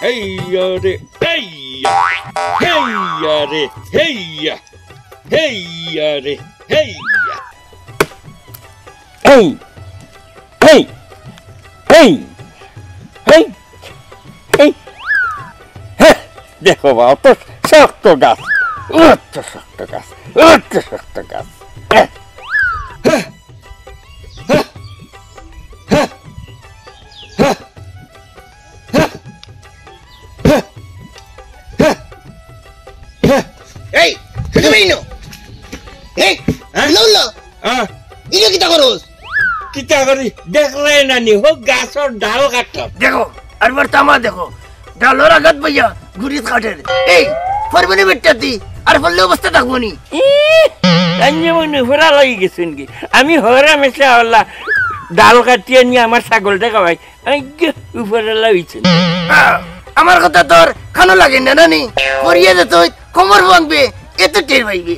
হেইয়া রে হেইয়া হেইয়া রে হেইয়া হেইয়া রে হেইয়া হেই হেই হেই হেই হেই দেখো বাবা তো শক্ত গাছ অত শক্ত গাছ অত শক্ত গাছ এই শুনে মেইনো এই লউলো ইনো কিটা করস কিটা করি দেখলে না নি হোক গাছর ডাল কাট দেখো আরবার তামা দেখো ডালর আগাত বইয়া গুড়িত কাটের এই ফরমানে বেটাতি আর ফললে অবস্থা থাকবনি জানি মনে ফেরা লাগি গেছেন কি আমি হরা মেশা হলা ডাল কাটিয়ে নিয়ে আমার ছাগলটা খাওয়াই উপরে লাগাইছেন আমার কথা তোর খানো লাগে না নানি করিয়ে দে তুই কোমর ভাঙবে এত টের পাইবে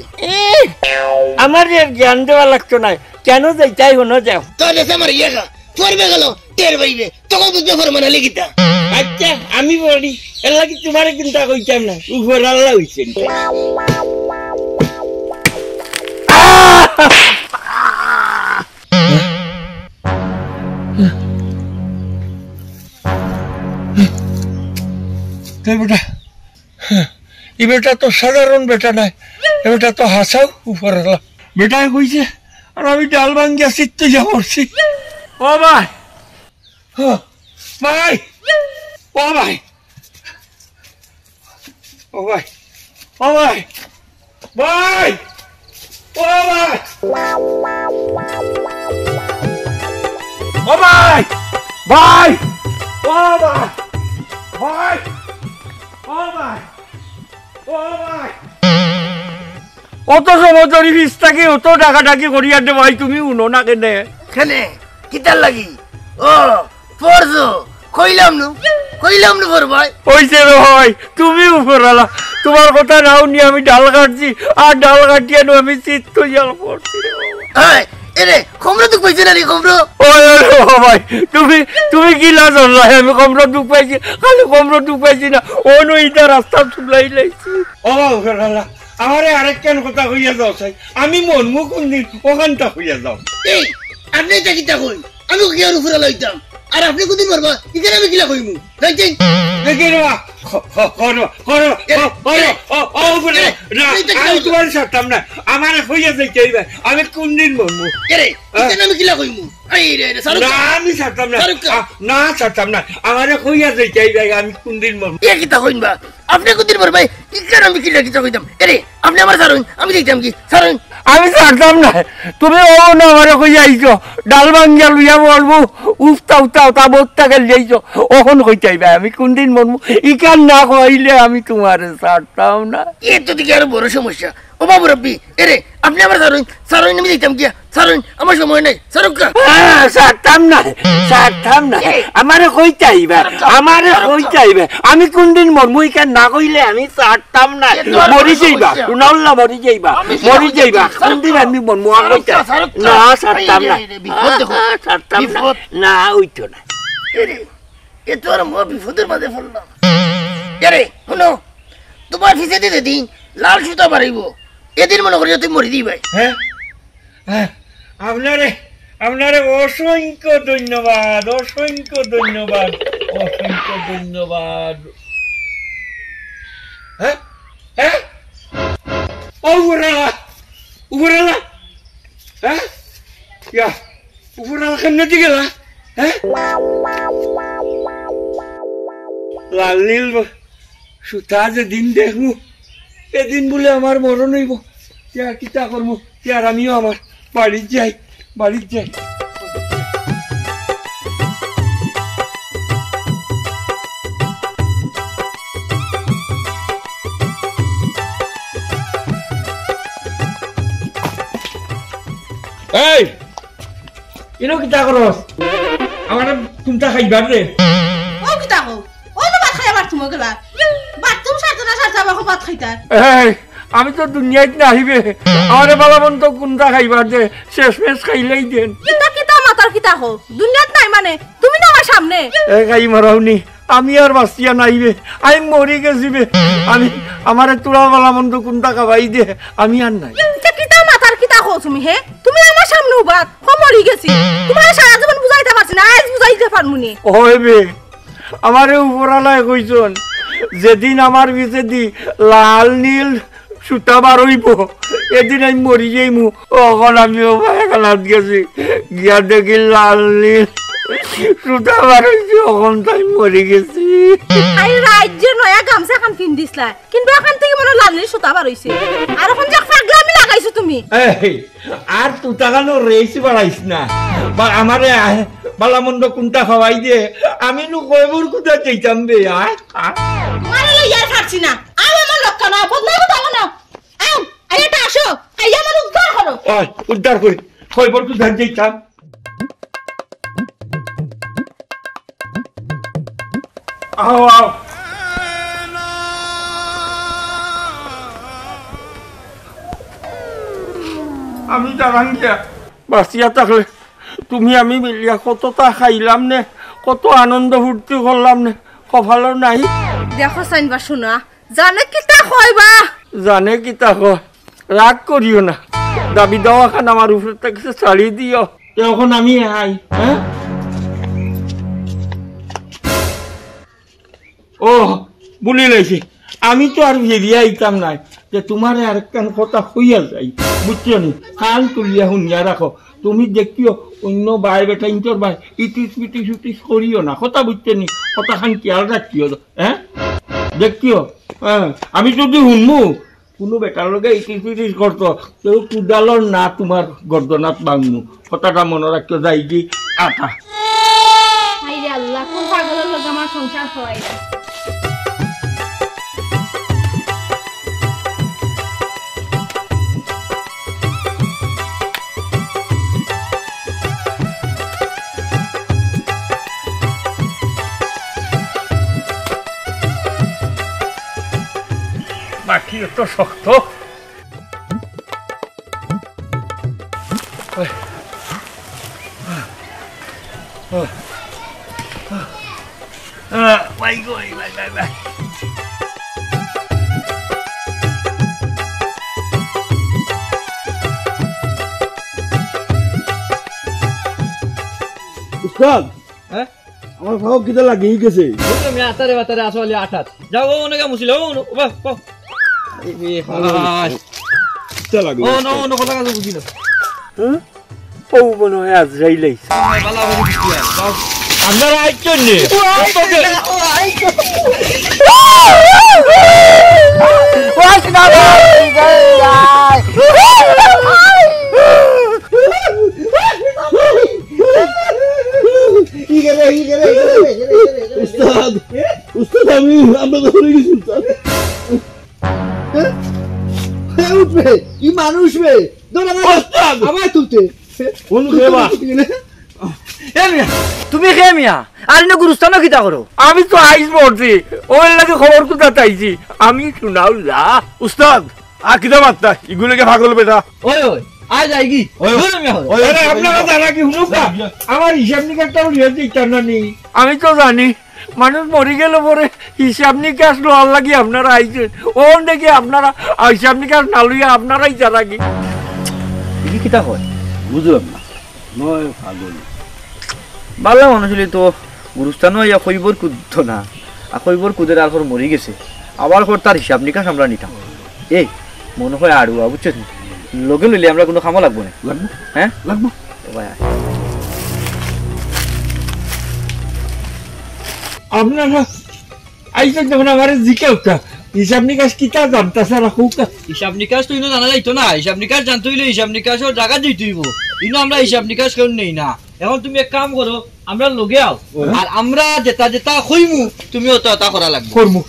আমার এর জ্ঞান দেওয়া লাগতো না কেন যাই তাই হনো যাও তোর দেশে আমার ইয়েগা পড়বে গেল টের পাইবে তখন বুঝবে ফরমানে লিখিতা আচ্ছা আমি বলি এর লাগি তোমারে চিন্তা কইতাম না উপরে আল্লাহ হইছেন বেটা এই বেটা তো সাধারণ বেটা নাই বেটা তো হাসাও উপরে বেটা কইছে আর আমি ডাল ভাঙ্গিয়া চিত্তে যা পড়ছি ও ভাই ভাই ও ভাই ও ভাই ও ভাই ভাই ও ভাই ও ভাই ভাই ও ভাই ভাই ও ভাই ও ভাই অত সময় ধরে ফিসটাকে অত ডাকাডাকি করিয়া দে ভাই তুমি উনো না কেনে কেনে কিতার লাগি ও পড়ছো কইলাম নু পর ভাই ওইছে রে ভাই তুমি উপরালা তোমার কথা নাও নি আমি ডাল কাটছি আর ডাল কাটিয়ে নো আমি চিত্ত জল পড়ছি এই এরে কমরা দুঃখ পাইছে না রে কমরা ওই ভাই তুমি তুমি কি লাজ হল আমি কমরা দুঃখ পাইছি খালি কমরা দুঃখ পাইছি না ও নইটা রাস্তা চুলাই লাইছি ও উপরালা আমারে আরেক কেন কথা হইয়া যাও চাই আমি মন মুখ কোনদিন ওখানটা হইয়া যাও এই আপনি এটা কিতা কই আমি কি আর উপরে লইতাম আর আপনি কোদিন মারবা এখানে আমি কিলা কইমু যাইতেন দেখি রে করো করো করো ও উপরে না আমি তোমার ছাড়তাম না আমারে হইয়া যাইতে হইবে আমি কোনদিন মরমু এরে এখানে আমি কিলা কইমু এই রে সারুক না আমি ছাড়তাম না না ছাড়তাম না আমারে হইয়া যাইতে হইবে আমি কোনদিন মরমু এ কিতা কইবা আপনি কোদিন মারবা এখানে আমি কিলা কইতাম এরে আপনি আমার সারুন আমি যাইতাম কি সারুন আমি ছাড়তাম না তুমি ও না আমারে কইয়া আইছো ডাল ভাঙ্গিয়া লইয়া বলবো উফতা উফতা তা বোতটা গেল যাইছো ওখন কইতে হইবে আমি কোনদিন মরমু ইকান না কইলে আমি তোমারে ছাড়তাম না এ তো দিকে আরো বড় সমস্যা ও বাবু রব্বি এরে আপনি আমার সারুন আমি যাইতাম কি সারুন আমার সময় নাই সারুকা ছাড়তাম না আমারে কইতে হইবে আমারে কইতে হইবে আমি কোনদিন মরমু ইকান না কইলে আমি ছাড়তাম না মরি যাইবা শুনাল্লা মরি যাইবা কোনদিন আমি মরমু কইতা না ছাড়তাম না ছাড়তাম না ওইতো না এরে এ তো আর বিপদের মাঝে পড়লাম এরে শুনো তোমার ফিসে দিতে দিন লাল সুতা বাড়াইব এদিন মনে করি তুই মরি দিই ভাই হ্যাঁ আপনারে অসংখ্য ধন্যবাদ হ্যাঁ হ্যাঁ উপরালা হ্যাঁ ইয়া উপরালা কেমনে দিকে গেলা হ্যাঁ লাল নীল সুতা যেদিন দেখবো এদিন বলে আমার মরণ হইব কিতা করবো আর আমিও আমার বাড়ির যাই এই ইনো কিতা করস আমার তুমটা খাইবার রে ও কিতা কও ও তো ভাত খাইয়া বাথরুম গেলা বাথরুম সারতে না সারতে আবার ভাত খাইতা এই আমি তো দুনিয়াত না আহিবে আমারে বালাবন্ত কোনটা খাইবার দে শেষ খাইলেই দেন কিতা মাতার কিতা কও দুনিয়াত নাই মানে তুমি না আমার সামনে এই খাই মারাওনি আমি আর বাঁচিয়া নাইবে আমি মরি গেছিবে আমি আমার তোরা বলা মন্দ কোনটা খাবাই দে আমি আর নাই কিতা মাথার কিতা কও তুমি হে তুমি আমার সামনে উবা মরি গেছি তোমার সারা জীবন বুঝাইতে পারছি না আজ বুঝাইতে পারমুনি হইবে আমারে উপরালায় কইছন যেদিন আমার ভিতরে দি লাল নীল সুতা বার হইব এদিন আমি মরি যাইমু তখন আমিও খেলাত গেছি গিয়া দেখি লাল নীল সুতা বার হইছে তখন তাই মরি গেছি আই রাজ্যে নয়া গামছা খান কিন দিছলা কিন্তু এখন থেকে মনে লালনি সুতা বার হইছে আর এখন যা পাগলামি লাগাইছো তুমি এই আর তুতা গানো রেইছি বাড়াইছ না বা আমারে বালামন্দ কোনটা খাওয়াই দে আমি নু কয়বর কুদা চাইতাম বে মারে লইয়া ছাড়ছি না আও আমার লক্ষ্য না বদলাই কথা না আও আইটা আসো আই আমার উদ্ধার করো ওই উদ্ধার কই কয়বর কুদা চাইতাম আও আও আমি জানান গিয়া বাঁচিয়া থাকলে তুমি আমি মিলিয়া কতটা খাইলাম নে কত আনন্দ ফুর্তি করলাম নে কপালো নাই দেখো সাইনবা শোনা জানে কিতা কইবা জানে কিতা কয় রাগ করিও না দাবি দেওয়া খান আমার উপর থেকে ছাড়িয়ে দিও এখন আমি আই হ্যাঁ ও বলি লাইছি আমি তো আর ফিরিয়া আইতাম নাই যে তোমার আরেকখান কথা হইয়া যাই বুঝছো নি কান তুলিয়া শুনিয়া রাখো তুমি দেখিও অন্য বাই বেটা ইন্তর বাই ইটিস পিটিস উটিস করিও না কথা বুঝছো নি কথা খান খেয়াল রাখিও হ্যাঁ দেখিও হ্যাঁ আমি যদি শুনমু কোনো বেটার লগে ইটিস পিটিস করতো কেউ কুদালর না তোমার গর্দনাত বাংমু কথাটা মনে রাখিও যাই দি আটা হাইরে আল্লাহ কোন পাগলের লগে আমার সংসার হয় বাকি এত শক্ত বাই গই বাই বাই বাই উস্তাদ হ্যাঁ আমার ভাব কিটা লাগিয়ে গেছে আমি আতারে বাতারে আসলে আঠাত যাও ওনে গা মুছিল ও বাহ বাহ কিটা লাগে ও নো কথা কথা বুঝিনা হ্যাঁ ও মনে হয় আজরাইল আইছে বালা হয়ে গেছি যাও আপনারা আইছেন নি উস্তাদ উস্তাদ আমি আমরা ধরে গেছি উস্তাদ উঠবে কি মানুষ বে দৌড় আমায় তুলতে তুমি কে মিয়া আর না গুরুস্থান কিতা করো আমি তো আইস পড়ছি ওর লাগে খবর কোথা চাইছি আমি শুনাও যা উস্তাদ আর কিটা বার্তা এগুলোকে ভাগল বেটা ওই ওই আজ আইগি আপনারা জানা কি শুনুকা আমার হিসাব নিকাশটাও লিয়ে দিচ্ছেন না নি আমি তো জানি মানুষ মরে গেল পরে হিসাব নিকাশ লোয়ার লাগি আপনারা আইছেন ওন দেখি আপনারা হিসাব নিকাশ না লইয়া আপনারাই জানা কি কিতা হয় বুঝলাম না নয় ভাগল ভালো মানুষ হলে তো গুরুস্থানও ইয়া কইবর কুদ্দ না আর কইবর কুদের আর মরে গেছে আবার তার হিসাব নিকাশ আমরা নিতাম এই মনে হয় আড়ুয়া বুঝছো লগে লইলে আমরা কোনো খামো লাগবো না লাগবো হ্যাঁ লাগবো আপনারা আইছেন যখন আমার জিজ্ঞাসা হিসাব নিকাশ কিতা জানতাছে রাখুকা হিসাব নিকাশ তো ইনো জানা যাইতো না হিসাব নিকাশ জানতে হইলে হিসাব নিকাশের জায়গা দিতে হইব ইনো আমরা হিসাব নিকাশ কেউ নেই না এখন তুমি এক কাম করো আমরা লগে আও আর আমরা যেটা যেটা কইমু তুমিও তো তা করা লাগবে করমু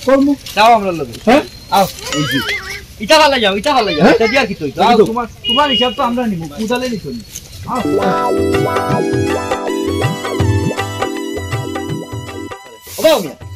করমু যাও আমরা লগে হ্যাঁ আও ইটা ভালো যাও এটা এটা দিয়া কি তুই তোমার হিসাব তো আমরা নিব কুদালে নিছো আও ওবাও মিয়া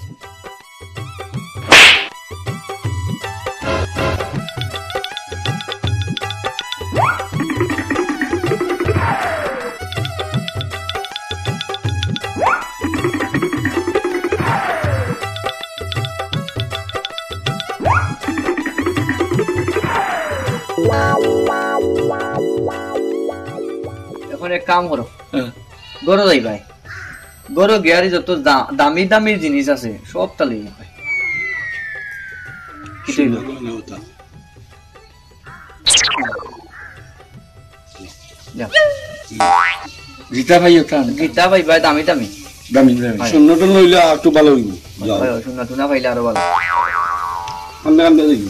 কাম করো গরো যাই ভাই গরো গিয়ারি যত দামি দামি জিনিস আছে সব তালি ভাই গীতা ভাই ওটা গীতা ভাই ভাই দামি দামি দামি দামি শূন্যটা লইলে একটু ভালো হইব শূন্য টুনা পাইলে আরো ভালো কান্দে কান্দে দেখি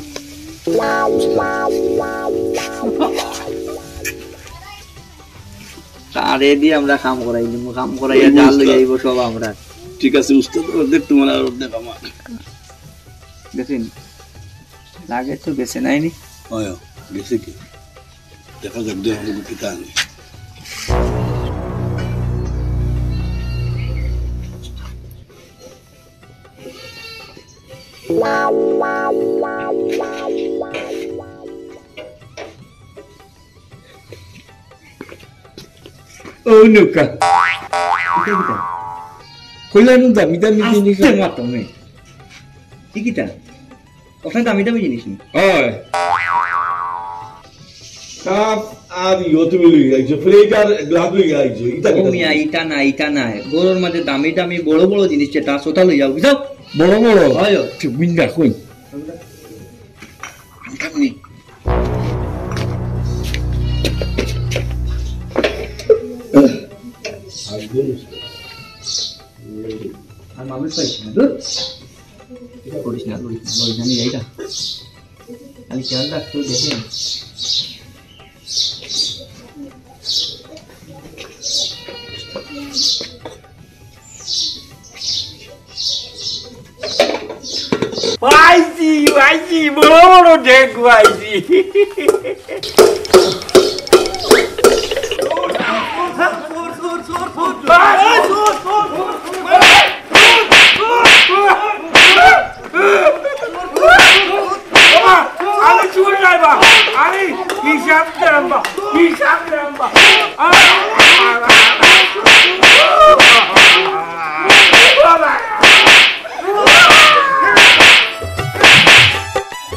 আরে দিয়ে আমরা কাম করাইলি কাম করাইয়া জাল লই আইব সব আমরা ঠিক আছে উস্তাদ অর্ধেক তোমার আর অর্ধেক আমার দেখেন লাগে তো বেশি নাইনি হয় গেছে কি দেখা যাক দেহ কিতা আনে ও নুকা কইলা নু দামি দামি জিনিস মাতো নে ঠিকইটা ওখানে দামি দামি জিনিস নি হয় কাপ আর ইয়তে মিলি যাইছো ফ্লেকার গ্লাস লই যাইছো ইটা না গরুর মাঝে দামি দামি বড় বড় জিনিস যেটা সোতা লই যাও বুঝাও বড় বড় হয় মিন্ডা কই আর মানুষ পাইছি না দূর করিস না জানি এইটা খালি খেয়াল রাখ তুই দেখেন আইছি বড় বড় দেখো আইছি আমি চুর যাইবা আমি হিসাব দেবা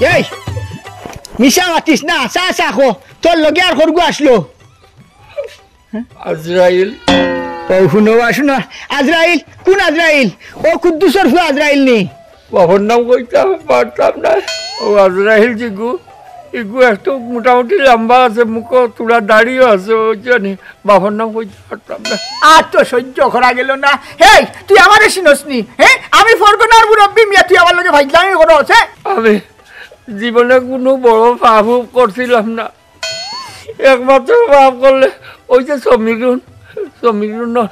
এই মিশা মাতিস না চা খো তোর লগে আর খরগু আসলো আজরাইল ও শুনো আজরাইল কোন আজরাইল ও কুদ্দুসর ফুয়া আজরাইল নি বাবার নাম কইতে পারতাম না ও আজরাইল জিগু ইগু একটু মোটামুটি লম্বা আছে মুখ তুলা দাড়িও আছে ওই জানি বাবার নাম কইতে পারতাম না আর তো সহ্য করা গেল না হেই তুই আমারে চিনস নি হ্যাঁ আমি ফরগনার মুরব্বী মিয়া তুই আমার লগে ভাইজলামি করো আছে আমি জীবনে কোনো বড় পাপ করছিলাম না একমাত্র পাপ করলে ওই যে সমীরুনের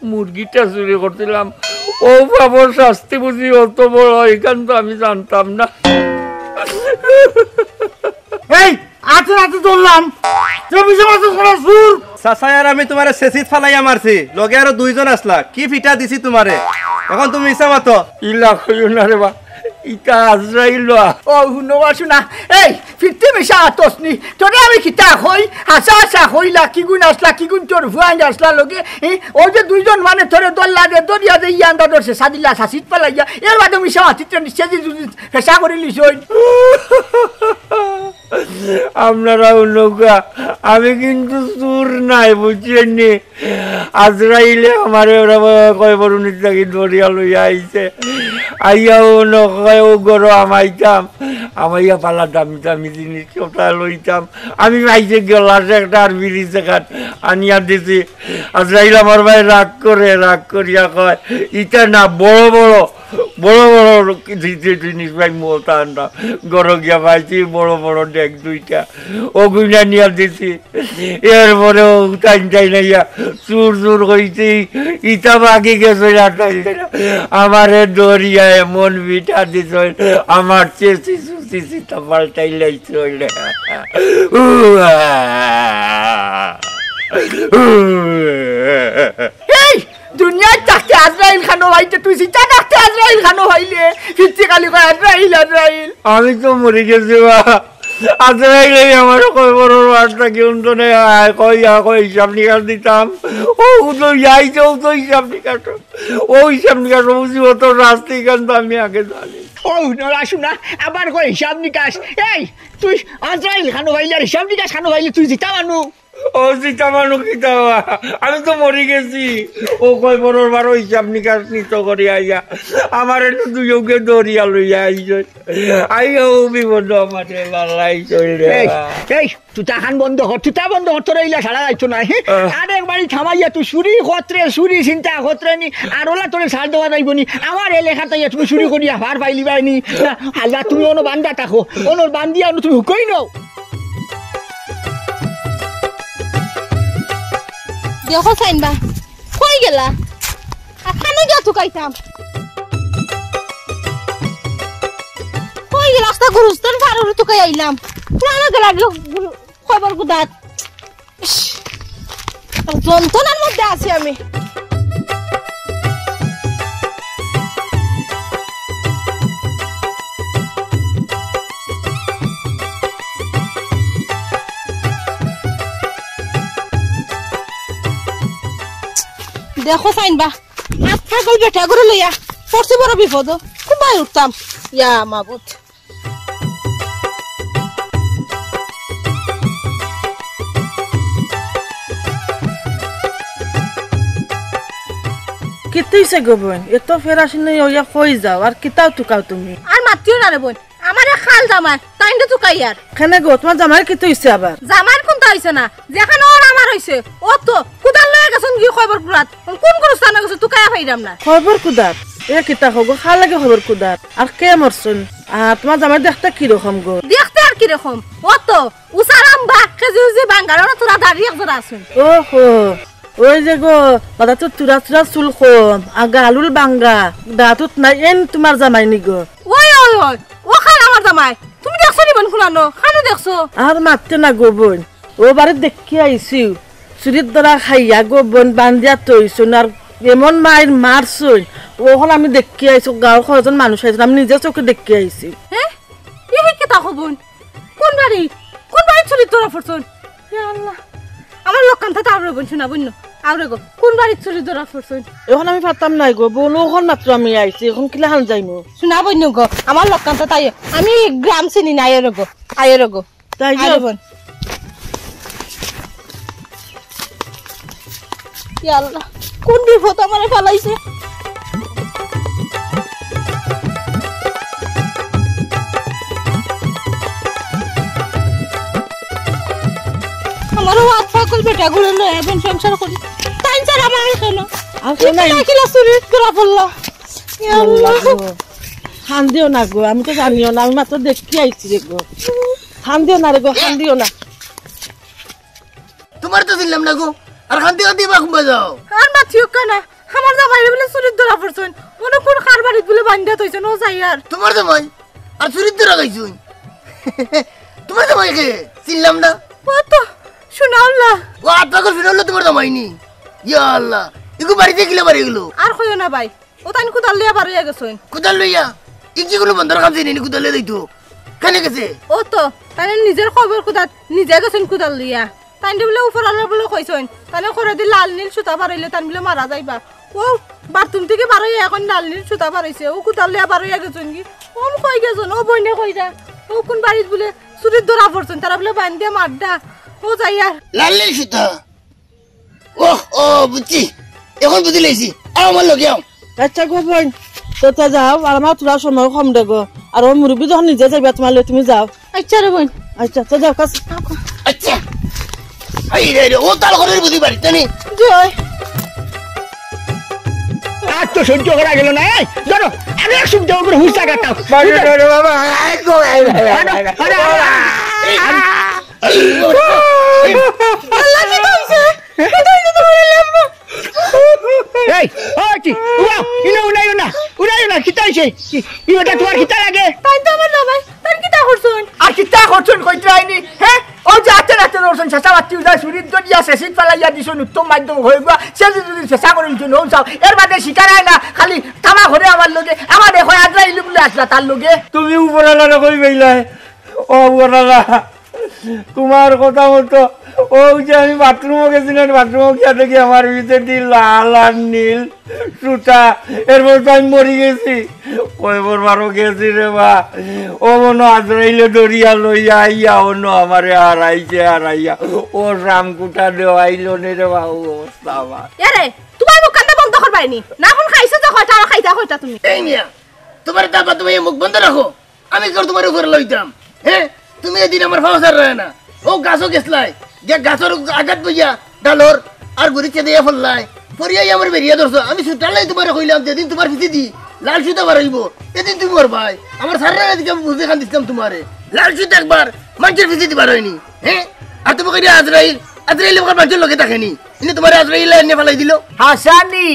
মুরগিটা চুরি করছিলাম ও পাপর শাস্তি বুঝি অত বড় এখান তো আমি জানতাম না এই আতে ধরলাম চাচাই আর আমি তোমারে সেচিত ফালাইয়া মারছি লগে আরো দুইজন আসলা কি ফিটা দিছি তোমারে এখন তুমি ইচ্ছা মাতো ইলা কইও না রে বা ইটা আজরাইল ও শুনা এই ফিরতে মিশা আতসনি তোরে আমি খিতা হই হাসা হইলা কি গুণ আসলা কি গুণ তোর ভুয়াই আসলা লগে ও যে দুইজন মানে তোরে দল্লা দে দরিয়া দে ইয়ান্দা ধরছে সাদিল্লা সাসিত পালাইয়া এর বাদে মিশা আতিতে নিশ্চয় যদি ফেসা করে লিসই আপনারা নৌকা আমি কিন্তু সুর নাই বুঝছেন নি আজরাইলে আমারে ওরা কয় বরুণীর থাকি দরিয়া লইয়া আইছে আইয়াও নকয় ও গরো আমাইয়া পালা দামি জিনিস ওটা লইতাম আমি পাইছে গেলাস একটা আর ব্রিজ দেখান আনিয়া দিছি আজরাইল আমার ভাই রাগ করিয়া কয় ইটা না বড় বড় জিনিস ভাই মোটা আনটা গরো গিয়া পাইছি বড় ডেক দুইটা ও গুইনা নিয়া দিছি এরপরে ও টাইম নাইয়া চুর হইছি ইটা বাকি গেছে আমারে দরিয়ায় এমন বিটা দিছ আমার চেষ্টি সুস্তি সীতা পাল্টাই লাইছে দুনিয়ায় থাকতে আজরাইল খানো ভাইতে তুই সিটা থাকতে আজরাইল খানো ভাইলে ফিরতে কালি কয় আজরাইল আমি তো মরে গেছি বা আজরাইলে আমার কয় বড় রাস্তা কেউ তো নেই কই হিসাব নিকাশ দিতাম ও তো যাইছে ও তো হিসাব নিকাশ বুঝি ও তো রাস্তা এখান তো আমি আগে জানি ও শুনা আবার কয় হিসাব নিকাশ এই তুই আজরাইল খানো ভাইলে আর হিসাব নিকাশ খানো ভাইলে তুই জিতা মানু ও সীতা মানু কিতা আমি তো মরি গেছি ও কই বড় বড় হিসাব নিকাশ নিত করি আইয়া আমার একটু দুজনকে দরিয়া লইয়া আইছে আইয়া ও বিপদ আমাদের বালাই চলে এই তুতা খান বন্ধ হর তুতা বন্ধ হর তোর ইলা সারা যাইতো না আর একবারই থামাইয়া তুই চুরি খতরে চুরি চিন্তা খতরে নি আর ওলা তোরে সার দেওয়া যাইব নি আমার এলাকাতে তুমি চুরি করিয়া ভার পাইলি বাইনি হালবা তুমি অন্য বান্ধা থাকো অন্য বান্ধিয়া তুমি হুকই নাও দেখো সাইনবা কই গেলা আখানে গিয়া তুকাইতাম কই গেলা রাস্তা গুরুস্তান ফারুর তুকাই আইলাম পুরানো গেলা খবর গুদাত যন্ত্রণার মধ্যে আছি আমি দেখো সাইনবা হাত ছাগল বেটা করে লইয়া পড়ছে বড় বিপদ কুমাই উঠতাম ইয়া মাবুত কিতইছে গো বোন এত ফেরাসিন হইয়া কই যাও আর কিতাও তুকাও তুমি আর মাতিও না রে বোন আমারে খাল জামাই তাইন্ডে তুকাই আর কেন গো তোমার জামাই কিতইছে আবার জামার কোনটা হইছে না যেখানে ওর আমার হইছে ও তো কুদাল লয়ে গেছেন কি খবর পুরাত কোন কোন স্থানে গেছে তুকায়া পাইরাম না খবর কুদার এ কিতা হগো খা লাগে খবর কুদার আর কে মরছুন আর তোমার জামাই দেখতে কি রকম গো দেখতে আর কি রকম ও তো উসারাম বা খেজু যে বাঙ্গালো তোরা দাঁড়িয়ে একজন আছেন ওহো ওই যে গো দাদা তো তুরা তুরা চুল কম আগা আলুল বাঙ্গা দাঁতুত নাই এন তোমার জামাই নি গো ওই ওই ওই ও খান আমার জামাই তুমি দেখছো নি বোন খুলানো খানো দেখছো আর মারতে না গো বোন ও বারে দেখি আইছি চুরির দ্বারা খাইয়া গো বোন বান্ধিয়া তৈছুন আর এমন মায়ের মারছুন ওখন আমি দেখি আইছো গাঁৱৰ কয়জন মানুষ আইছো আমি নিজে চোখে দেখি আইছি হ্যাঁ এই কি তা বোন কোন বাড়ি চুরি তোরা ফরছুন ইয়া আল্লাহ আমার লোকান তো তার বোন শোনা বোন আরে গো কোন বাড়ি চুরি তোরা ফরছুন এখন আমি পারতাম নাই গো বোন ওখন মাত্র আমি আইছি এখন কিলা হান যাইমু শোনা বোন গো আমার লোকান তো তাই আমি গ্রাম চিনি না আয়ের গো তাই বোন ইয়া আল্লাহ কোন বিপদ আমারে ফলাইছে আমারও হাত পাকল বেটা গুলো লয়ে এখন সংসার করি তাই স্যার আমার কেন আর কেন নাই কিলা চুরি করা পড়লো ইয়া আল্লাহ খান দিও না গো আমি তো জানিও না আমি মাত্র দেখি আইছি রে গো খান দিও না রে গো খান দিও না তোমার তো দিলাম না গো আর খান্তি খান্তি বাকুম বাজাও আর মাছিও কেন আমার জামাই বলে চুরি ধরা পড়ছেন মনে কোন খার বাড়ি বলে বান্ধা তইছেন ও যাই আর তোমার জামাই আর চুরির ধরা গাইছুন তোমার জামাই কে চিনলাম না ও তো শুনাওলা ও আত্মাকে শুনালো তোমার জামাই নি ইয়া আল্লাহ ইগো বাড়িতে গিলা বাড়ি গেলো আর কইও না ভাই ও তাই কোদাল লিয়া বাড়িয়া গেছেন কোদাল লইয়া ইজি গুলো বন্ধর কাম চিনি কোদাল লই দিতো কেনে গেছে ও তো তাই নিজের খবর কোদাল নিজে গেছেন কোদাল লিয়া তাই বলে উপর আলো বলে কইছেন তাই করে দি লাল নীল সুতা বাড়াইলে তাই বলে মারা যাইবা ও বাথরুম থেকে বাড়াইয়া এখন লাল নীল সুতা বাড়াইছে ও কোদাল লিয়া বাড়াইয়া গেছেন কি ওম কই গেছেন ও বইনে কইরা ও কোন বাড়িত বলে চুরির ধরা পড়ছেন তারা বলে বান্ধিয়া মারডা ও যাই আর লাল নীল সুতা ও বুঝছি এখন বুঝি লাইছি আমার লগে আও আচ্ছা গো বোন তো যাও আর আমার তোরা সময় কম দে গো আর ও মুরব্বী যখন নিজে যাইবা তোমার লই তুমি যাও আচ্ছা রে বোন আচ্ছা তো যাও কাছে আচ্ছা আই রে ও তাল ঘরের বুঝি বাড়ি জানি জয় আর তো সহ্য করা গেল না এই ধরো আরে এক সুবিধা করে হুইসা কাটাও বাবা আই গো আল্লাহ কি কইছে এটা তোমার লেম্বু এই ওটি ওয়াও উনাইও না কিতাইছে ইটা তোমার কিতা লাগে তাই তো আমার না ভাই তার কি তা করছুন আর কিতা করছুন কইতাইনি হ্যাঁ ও যাতে রাতে দর্শন শেষা বাতি উদা সুরিত দিয়া শেষিত ফালাইয়া দিছুন উত্তম মাধ্যম হয়ে গয়া সে যদি শেষা করিল তুই নও যাও এর বাদে শিকার হয় না খালি থামা ঘরে আমার লগে আমার দেখো আদ্রা ইলু বলে আসলা তার লগে তুমি উপরালা কই বেইলা ও উপরালা তোমার কথা মতো ও যে আমি বাথরুমও গেছিলাম, বাথরুমও গিয়া দেখি আমার ভিতরে লাল আর নীল সুতা, এরপর তো আমি মরি গেছি। কয়বার বারো গেছি রে বা, ও মনো আজরাইলে দরিয়া লইয়া আইয়া অন্য আমারে হারাইয়া ও রামকুটা দেওয়াইল নে রে বা, অবস্থা আমার। এরে তোমার মুখ কান্দা বন্ধ করবাইনি না, এখন খাইছো তো কয়টা আর খাইতা তুমি। এই মিয়া তোমার দাবা তুমি মুখ বন্ধ রাখো, আমি তোর তোমার উপরে লইতাম। হ্যাঁ তুমি এদিন আমার ফাউসার রয়ে না, ও গাছও গেছলাই যে গাছের আঘাত বইয়া ডালর আর গুড়িতে দিয়ে ফেললাই পরিয়াই আমার বেরিয়ে ধরছো। আমি সুটালাই তোমার কইলাম যেদিন তোমার পিছি দি লাল সুতা বাড়াইব এদিন তুমি ওর ভাই আমার সারা এদিকে আমি বুঝে খান দিতাম তোমারে লাল সুতা একবার মানুষের পিছি দি বার হয়নি। হ্যাঁ আর তুমি কইলে আজরাইল ওখানে মানুষের লোকে থাকেনি, কিন্তু তোমার আজরাইল এনে ফেলাই দিল। হাসানি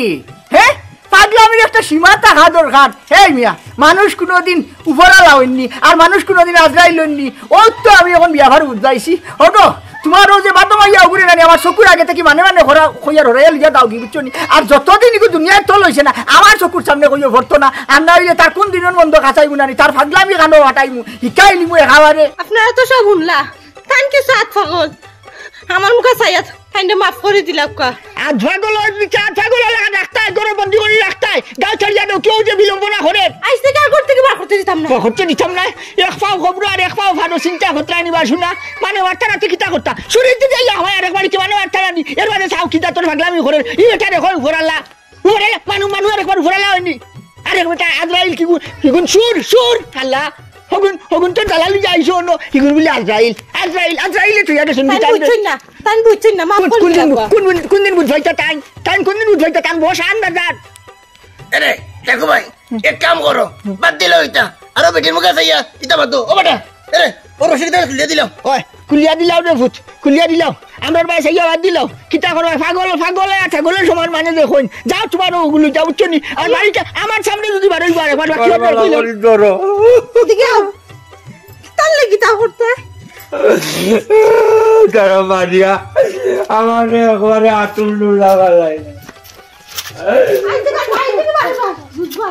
হ্যাঁ পাগলামির একটা সীমা থাকা দরকার। এই মিয়া মানুষ কোনোদিন উপরালা হইনি আর মানুষ কোনোদিন আজরাইল হইনি। ও তো আমি এখন বিয়াভার বুঝাইছি হতো তোমারও যে বাদ মাইয়া উগুরে নানি আমার চকুর আগে থেকে মানে হরা কইয়ার হরাইয়া লিয়া দাও কি বুঝছো নি। আর যতদিন ইগু দুনিয়ার তল হইছে না আমার চকুর সামনে কইয়া ভরতো না, আর না হইলে তার কোন দিনের বন্ধ খাচাইবো নানি, তার পাগলামি কানো হাঁটাইমু হিকাইলিমু এখাবারে। আপনারা তো সব শুনলা, তান কি সাত পাগল আমার মুখে চাইয়াত কাইন্ডে মাফ করে দিলাম কা। আর ছাগল লাগা রাখতাই গরু বন্দি করে রাখতাই গাছ ছাড়িয়া দাও, কেউ যে বিলম্বনা করে আইস থেকে আর ঘর থেকে বার করতে দিতাম না। হচ্ছে দিতাম না, এক পাও খবর আর এক পাও ভালো চিন্তা করতে নিবা শুনা মানে বার্তারাতে কিতা করতা শরীরতে যাই হয় আরেকবার কি মানে বার্তারানি এর বাদে চাও কিতা তোর পাগলামি করে ই এটা দেখো উপরালা মানুষ আরেকবার উপরালা হয়নি আরেকবার আজরাইল কিগুন সুর আল্লাহ হগুন তো দালালি যাইছো অন্য কিগুন বলি আজরাইল তুই আগে শুনবি তাই বুঝছেন না মাফ করে দিলাম। কোন দিন বুঝাইতা তাই কোন দিন বুঝাইতা তান বস আন্দাজ। আরে দেখো ভাই এক কাম করো বাদ দিল ওইটা আরো বেটির মুখে চাইয়া ইটা বাদ ও বেটা আরে ও রশিদ খুলে দিলাম। ওই কুলিয়া দিলাও রে ভূত কুলিয়া দিলাও আমার ভাই চাইয়া বাদ দিলাও কিতা করো পাগল ছাগলের সমান মানে দেখুন যাও তোমার ওগুলো যাও বুঝছো নি। আর বাড়িটা আমার সামনে যদি বাড়ি একবার ধরো ওদিকে তার লাগি তা করতে তারা মারিয়া আমার একবারে আতুল লাগালাই আইতে না বুঝবা